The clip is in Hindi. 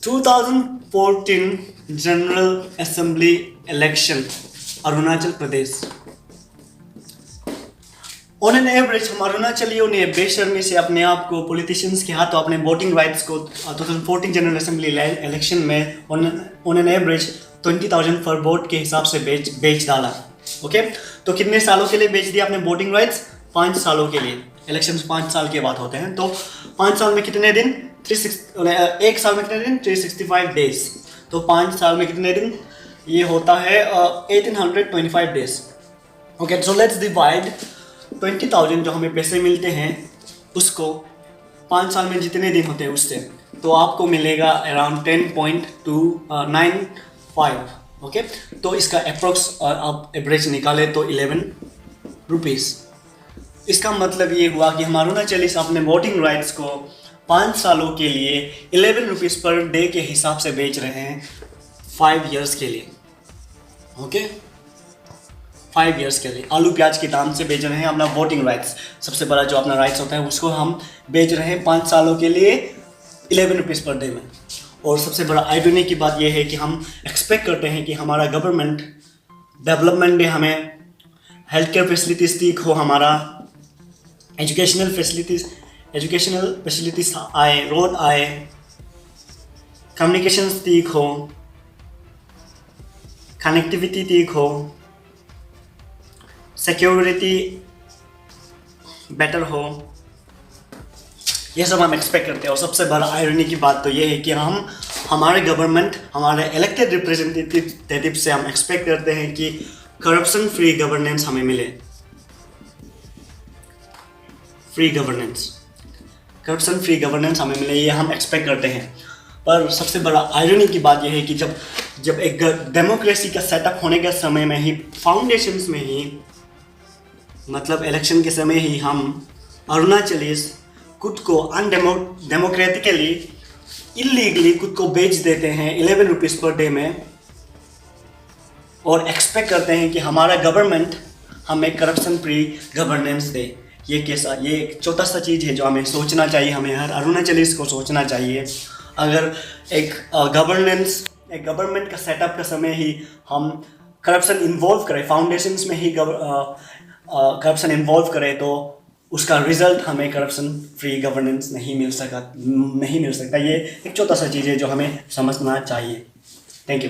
2014 general assembly election Arunachal Pradesh. On an average हम अरुणाचलियों ने बेशर्मी से अपने आप को पॉलिटिशियंस के हाथों अपने वोटिंग राइट्स को 2014 जनरल असेंबली इलेक्शन में ऑन एन एवरेज 20,000 पर वोट के हिसाब से बेच डाला। ओके, तो कितने सालों के लिए बेच दिया आपने वोटिंग राइट्स? 5 सालों के लिए। इलेक्शंस 5 साल के बाद होते हैं, तो 5 साल में कितने दिन? 1 साल में कितने दिन? 365 डेज। तो 5 साल में कितने दिन? ये होता है 1825 days. Okay, so let's divide 20,000 जो हमें पैसे मिलते हैं उसको 5 साल में जितने दिन होते हैं उससे, तो आपको मिलेगा अराउंड 10.295। ओके, तो इसका अप्रोक्स आप एवरेज निकाले तो 11 रुपीज़। इसका मतलब ये हुआ कि हम अरुणाचली से अपने वोटिंग राइट्स को 5 सालों के लिए 11 रुपीज़ पर डे के हिसाब से बेच रहे हैं 5 इयर्स के लिए। ओके, 5 इयर्स के लिए आलू प्याज के दाम से बेच रहे हैं अपना वोटिंग राइट्स। सबसे बड़ा जो अपना राइट्स होता है उसको हम बेच रहे हैं 5 सालों के लिए 11 रुपीज़ पर डे में। और सबसे बड़ा आइरोनी की बात यह है कि हम एक्सपेक्ट करते हैं कि हमारा गवर्नमेंट डेवलपमेंट में हमें हेल्थ केयर फैसिलिटीज़ ठीक हो, हमारा एजुकेशनल फैसिलिटीज़ आए, रोड आए, कम्युनिकेशंस ठीक हो, कनेक्टिविटी ठीक हो, सिक्योरिटी बेटर हो, ये सब हम एक्सपेक्ट करते हैं। और सबसे बड़ा आयरनी की बात तो ये है कि हम हमारे गवर्नमेंट, हमारे इलेक्टेड रिप्रेजेंटेटिव से हम एक्सपेक्ट करते हैं कि करप्शन फ्री गवर्नेंस हमें मिले। करप्शन फ्री गवर्नेंस हमें मिले, ये हम एक्सपेक्ट करते हैं। पर सबसे बड़ा आयरनी की बात यह है कि जब एक डेमोक्रेसी का सेटअप होने के समय में ही, फाउंडेशंस में ही, मतलब इलेक्शन के समय ही हम अरुणाचलीस खुद को अनडेमोक्रेटिकली, इलीगली खुद को बेच देते हैं 11 रुपीज़ पर डे में, और एक्सपेक्ट करते हैं कि हमारा गवर्नमेंट हमें करप्शन फ्री गवर्नेंस दे। ये कैसा, ये एक छोटा सा चीज़ है जो हमें सोचना चाहिए, हमें हर अरुणाचलीस को सोचना चाहिए। अगर एक गवर्नमेंट का सेटअप का समय ही हम करप्शन इन्वॉल्व करें, फाउंडेशंस में ही करप्शन इन्वॉल्व करें, तो उसका रिजल्ट हमें करप्शन फ्री गवर्नेंस नहीं मिल सकता। ये एक छोटा सा चीज़ है जो हमें समझना चाहिए। Thank you.